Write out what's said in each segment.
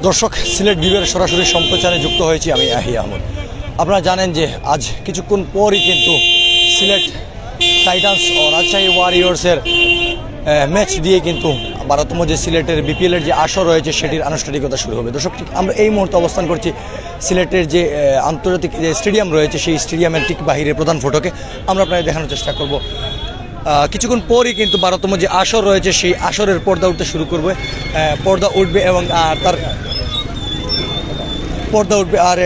দর্শক, সিলেট বিবের সরাসরি সম্প্রচারে যুক্ত হয়েছি আমি আহি আহমদ। আপনারা জানেন যে আজ কিছুক্ষণ পরই কিন্তু সিলেট টাইটান্স ও রাজশাহী ওয়ারিয়র্সের ম্যাচ দিয়ে কিন্তু 12তম যে সিলেটের বিপিএলের যে আসর রয়েছে সেটির আনুষ্ঠানিকতা শুরু হবে। দর্শক, আমরা এই মুহূর্তে অবস্থান করছি সিলেটের যে আন্তর্জাতিক যে স্টেডিয়াম রয়েছে সেই স্টেডিয়ামের ঠিক বাহিরে প্রধান ফটকে। আমরা আপনাদের দেখানোর চেষ্টা করব। কিছুক্ষণ পরই কিন্তু 12তম যে আসর রয়েছে সেই আসরের পর্দা উঠতে শুরু করবে, পর্দা উঠবে এবং তার পর্দা উঠবে। আর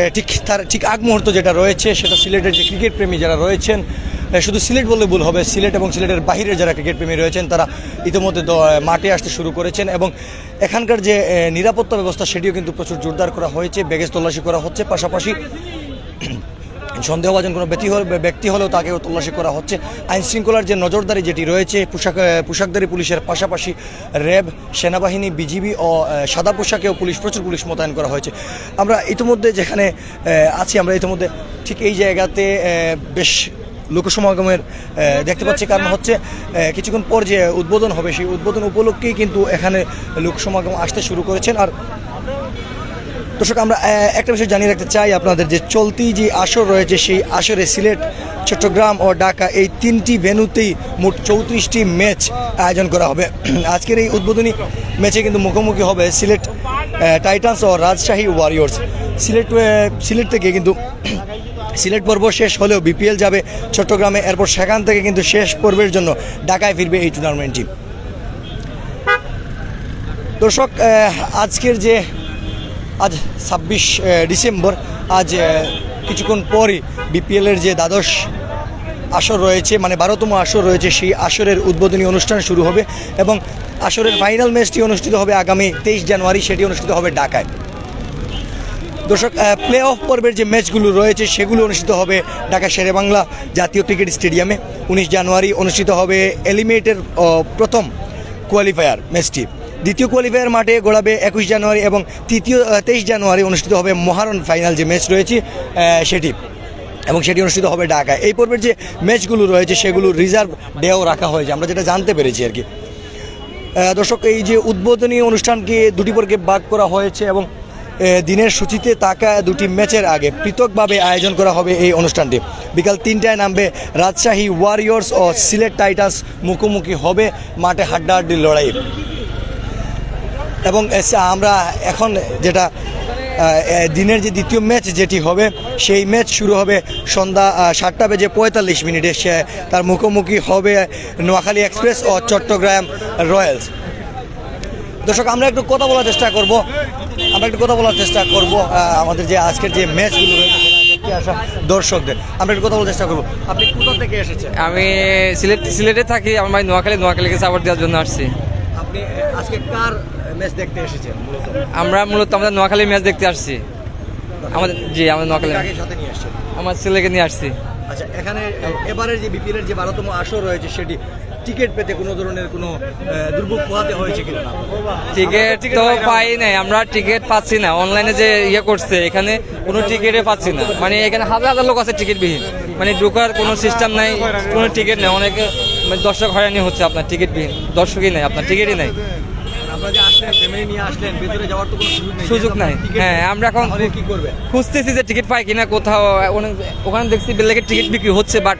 তার ঠিক আগ মুহূর্ত যেটা রয়েছে সেটা সিলেটের যে ক্রিকেট প্রেমী যারা রয়েছেন, শুধু সিলেট বললে ভুল হবে, সিলেট এবং সিলেটের বাহিরের যারা ক্রিকেট প্রেমী রয়েছেন তারা ইতিমধ্যে মাঠে আসতে শুরু করেছেন এবং এখানকার যে নিরাপত্তা ব্যবস্থা সেটিও কিন্তু প্রচুর জোরদার করা হয়েছে। ব্যাগেজ তল্লাশি করা হচ্ছে, পাশাপাশি সন্দেহভাজন কোনো ব্যক্তি হলেও তাকেও তল্লাশি করা হচ্ছে। আইন শৃঙ্খলার যে নজরদারি যেটি রয়েছে পোশাকধারী পুলিশের পাশাপাশি র্যাব, সেনাবাহিনী, বিজিবি ও সাদা পোশাকেও প্রচুর পুলিশ মোতায়েন করা হয়েছে। আমরা ইতিমধ্যে যেখানে আছি, আমরা ইতিমধ্যে ঠিক এই জায়গাতে বেশ লোকসমাগমের দেখতে পাচ্ছি। কারণ হচ্ছে কিছুক্ষণ পর যে উদ্বোধন হবে সেই উদ্বোধন উপলক্ষেই কিন্তু এখানে লোকসমাগম আসতে শুরু করেছেন। আর দর্শক, আমরা একটা বিষয় জানিয়ে রাখতে চাই আপনাদের, যে চলতি যে আসর রয়েছে সেই আসরে সিলেট, চট্টগ্রাম ও ঢাকা এই তিনটি ভেন্যুতেই মোট 34টি ম্যাচ আয়োজন করা হবে। আজকের এই উদ্বোধনী ম্যাচে কিন্তু মুখোমুখি হবে সিলেট টাইটান্স ও রাজশাহী ওয়ারিয়র্স। সিলেট থেকে কিন্তু সিলেট পর্ব শেষ হলেও বিপিএল যাবে চট্টগ্রামে, এরপর সেখান থেকে কিন্তু শেষ পর্বের জন্য ঢাকায় ফিরবে এই টুর্নামেন্টটি। দর্শক, আজকের যে আজ 26 ডিসেম্বর, আজ কিছুক্ষণ পরই বিপিএলের যে দ্বাদশ আসর রয়েছে, মানে 12তম আসর রয়েছে, সেই আসরের উদ্বোধনী অনুষ্ঠান শুরু হবে এবং আসরের ফাইনাল ম্যাচটি অনুষ্ঠিত হবে আগামী 23 জানুয়ারি, সেটি অনুষ্ঠিত হবে ঢাকায়। দর্শক, প্লে অফ পর্বের যে ম্যাচগুলো রয়েছে সেগুলো অনুষ্ঠিত হবে ঢাকা শেরেবাংলা জাতীয় ক্রিকেট স্টেডিয়ামে। 19 জানুয়ারি অনুষ্ঠিত হবে এলিমিনেটের প্রথম কোয়ালিফায়ার ম্যাচটি। দ্বিতীয় কোয়ালিফায়ার মাঠে গড়াবে 21 জানুয়ারি এবং 23 জানুয়ারি অনুষ্ঠিত হবে মহারণ ফাইনাল যে ম্যাচ রয়েছে সেটি, এবং সেটি অনুষ্ঠিত হবে ঢাকায়। এই পর্বের যে ম্যাচগুলো রয়েছে সেগুলো রিজার্ভ ডেও রাখা হয়েছে, আমরা যেটা জানতে পেরেছি আর কি। দর্শক, এই যে উদ্বোধনী অনুষ্ঠানকে দুটি বর্গে ভাগ করা হয়েছে এবং দিনের সূচিতে থাকা দুটি ম্যাচের আগে পৃথকভাবে আয়োজন করা হবে এই অনুষ্ঠানটি। বিকাল 3টায় নামবে রাজশাহী ওয়ারিয়র্স ও সিলেট টাইটান্স, মুখোমুখি হবে মাঠে হাড্ডাহাড্ডি লড়াই। এবং আমরা এখন যেটা দিনের যে দ্বিতীয় ম্যাচ যেটি হবে সেই ম্যাচ শুরু হবে সন্ধ্যা 7:45 সে তার মুখোমুখি হবে নোয়াখালী এক্সপ্রেস ও চট্টগ্রাম রয়্যালস। দর্শক, আমরা একটু কথা বলার চেষ্টা করব আমাদের যে আজকের যে ম্যাচগুলো রয়েছে দেখতে আসা দর্শকদের। আমরা একটু কথা বলার চেষ্টা করবো। আপনি কোথা থেকে এসেছেন? আমি সিলেটে থাকি, আমার ভাই নোয়াখালীকে সাপোর্ট দেওয়ার জন্য আসছি। আপনি আজকে কার ম্যাচ দেখতে এসেছেন? আমরা নোয়াখালীর ম্যাচ দেখতে আসছি। আমাদের নোয়াখালী সাথে নিয়ে আসছেন? আমার ছেলেকে নিয়ে আসছি। আচ্ছা, এখানে এবারের যে বিপিএলের যে 12তম আসর রয়েছে সেটি টিকিট পেতে কোনো ধরনের কোনো দুর্ভোগ পোহাতে হয়েছে কিনা? টিকিট তো পাই নাই, আমরা টিকিট পাচ্ছি না। অনলাইনে যে করছে এখানে কোনো টিকিটে পাচ্ছি না, মানে এখানে হাজার লোক আছে টিকিটবিহীন, মানে ঢোকার কোনো সিস্টেম নাই, কোনো টিকিট নেই। অনেকে দর্শক হয়রানি হচ্ছে, আপনার টিকিটবিহীন, দর্শকই নাই, আপনার টিকিটই নাই। সুযোগ নাই। হ্যাঁ, আমরা এখন কি করবে খুঁজতেছি যে টিকিট পাই কিনা কোথাও। ওখানে দেখছি বেলেগের টিকিট বিক্রি হচ্ছে, বাট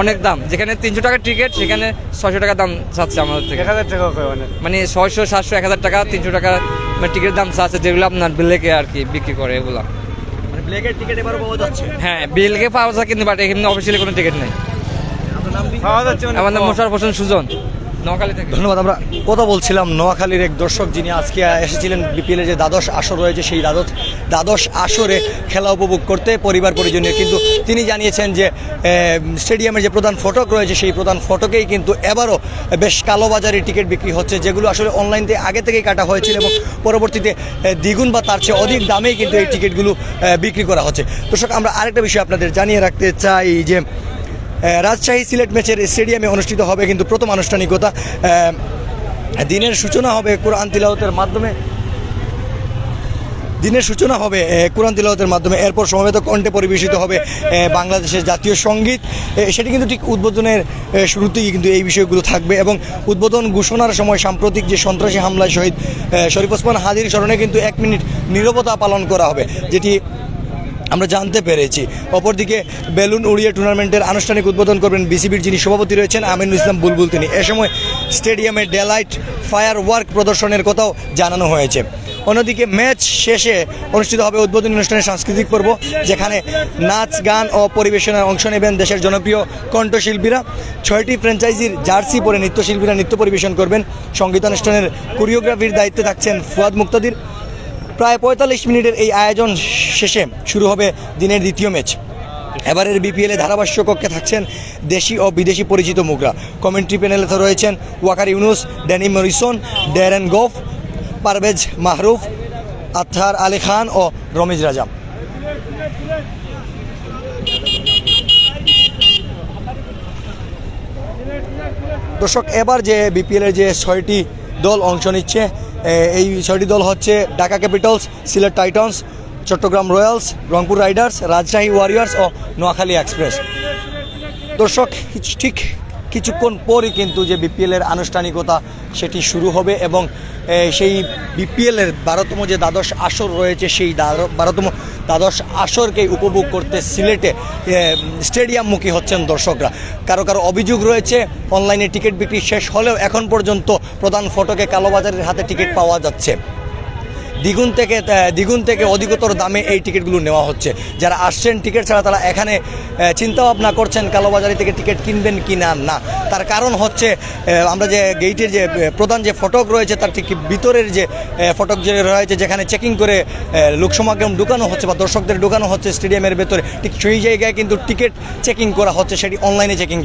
অনেক দাম। যেখানে 300 টাকার টিকিট সেখানে 600 টাকা দাম চাচ্ছে আমাদের থেকে। 1000 টাকা মানে 600, 700, 1000 টাকা, 300 টাকা মানে টিকিটের দাম চাচ্ছে, যেগুলো আপনার বেলেগে আর কি বিক্রি করে এগুলো। ব্ল্যাকের টিকিট এবার পাওয়া যাচ্ছে? হ্যাঁ, বেলেগে পাওয়া যায়, কিন্তু বাট এখানে অফিসিয়ালি কোনো টিকিট নেই। আমার নাম মোশাররফ হোসেন সুজন, নোয়াখালী থেকে। ধন্যবাদ। আমরা কথা বলছিলাম নোয়াখালীর এক দর্শক যিনি আজকে এসেছিলেন বিপিএলের যে দ্বাদশ আসর রয়েছে সেই দ্বাদশ আসরে খেলা উপভোগ করতে পরিবার পরিজনের, কিন্তু তিনি জানিয়েছেন যে স্টেডিয়ামের যে প্রধান ফটক রয়েছে সেই প্রধান ফটকেই কিন্তু এবারও বেশ কালোবাজারি টিকিট বিক্রি হচ্ছে, যেগুলো আসলে অনলাইন থেকে আগে থেকেই কাটা হয়েছিল এবং পরবর্তীতে দ্বিগুণ বা তার চেয়ে অধিক দামেই কিন্তু এই টিকিটগুলো বিক্রি করা হচ্ছে। দর্শক, আমরা আরেকটা বিষয় আপনাদের জানিয়ে রাখতে চাই যে রাজশাহী সিলেট ম্যাচের স্টেডিয়ামে অনুষ্ঠিত হবে কিন্তু প্রথম আনুষ্ঠানিকতা। দিনের সূচনা হবে কোরআন তিলাওয়াতের মাধ্যমে। দিনের সূচনা হবে কোরআন তিলাওয়াতের মাধ্যমে, এরপর সমবেত কণ্ঠে পরিবেশিত হবে বাংলাদেশের জাতীয় সঙ্গীত। সেটি কিন্তু ঠিক উদ্বোধনের শুরুতেই কিন্তু এই বিষয়গুলো থাকবে এবং উদ্বোধন ঘোষণার সময় সাম্প্রতিক যে সন্ত্রাসী হামলায় শহীদ শরীফ ওসমান হাদির স্মরণে কিন্তু 1 মিনিট নীরবতা পালন করা হবে, যেটি আমরা জানতে পেরেছি। অপরদিকে বেলুন উড়িয়ে টুর্নামেন্টের আনুষ্ঠানিক উদ্বোধন করবেন বিসিবির যিনি সভাপতি রয়েছেন আমিনুল ইসলাম বুলবুল তিনি। এ সময় স্টেডিয়ামে ডেলাইট ফায়ার ওয়ার্ক প্রদর্শনের কথাও জানানো হয়েছে। অন্যদিকে ম্যাচ শেষে অনুষ্ঠিত হবে উদ্বোধনী অনুষ্ঠানের সাংস্কৃতিক পর্ব, যেখানে নাচ গান ও পরিবেশনায় অংশ নেবেন দেশের জনপ্রিয় কণ্ঠশিল্পীরা। 6টি ফ্র্যাঞ্চাইজির জার্সি পরে নৃত্যশিল্পীরা নৃত্য পরিবেশন করবেন। সঙ্গীতানুষ্ঠানের কোরিওগ্রাফির দায়িত্বে থাকছেন ফুয়াদ মুক্তাদির। প্রায় 45 মিনিটের এই আয়োজন শেষে শুরু হবে দিনের দ্বিতীয় ম্যাচ। এবারের বিপিএলে ধারাভাষ্য কক্ষে থাকছেন দেশি ও বিদেশি পরিচিত মুখরা। কমেন্ট্রি প্যানেলে তো রয়েছেন Waqar Younis, Danny Morrison, Darren Gough, Parvez Maharoof, Athar Ali Khan ও রমিজ রাজা। দর্শক, এবার যে বিপিএলের যে 6টি দল অংশ নিচ্ছে, এই 6টি দল হচ্ছে Dhaka Capitals, Sylhet Titans, Chattogram Royals, Rangpur Riders, Rajshahi Warriors ও নোয়াখালী এক্সপ্রেস। দর্শক, ঠিক কিছুক্ষণ পরই কিন্তু যে বিপিএলের আনুষ্ঠানিকতা সেটি শুরু হবে এবং সেই বিপিএলের 12তম যে দ্বাদশ আসর রয়েছে, সেই 12তম দ্বাদশ আসরকে উপভোগ করতে সিলেটে স্টেডিয়ামমুখী হচ্ছেন দর্শকরা। কারো কারো অভিযোগ রয়েছে অনলাইনে টিকিট বিক্রি শেষ হলেও এখন পর্যন্ত প্রধান ফটকে কালোবাজারের হাতে টিকিট পাওয়া যাচ্ছে। দ্বিগুণ থেকে অধিকতর দামে এই টিকিটগুলো নেওয়া হচ্ছে। যারা আসছেন টিকিট ছাড়া তারা এখানে চিন্তাভাবনা করছেন কালোবাজারি থেকে টিকিট কিনবেন কি না। তার কারণ হচ্ছে আমরা যে গেইটের যে প্রধান যে ফটক রয়েছে তার ঠিক ভিতরের যে ফটক যে রয়েছে, যেখানে চেকিং করে লোকসমাগম ঢুকানো হচ্ছে বা দর্শকদের ঢুকানো হচ্ছে স্টেডিয়ামের ভেতরে, ঠিক সেই জায়গায় কিন্তু টিকিট চেকিং করা হচ্ছে, সেটি অনলাইনে চেকিং।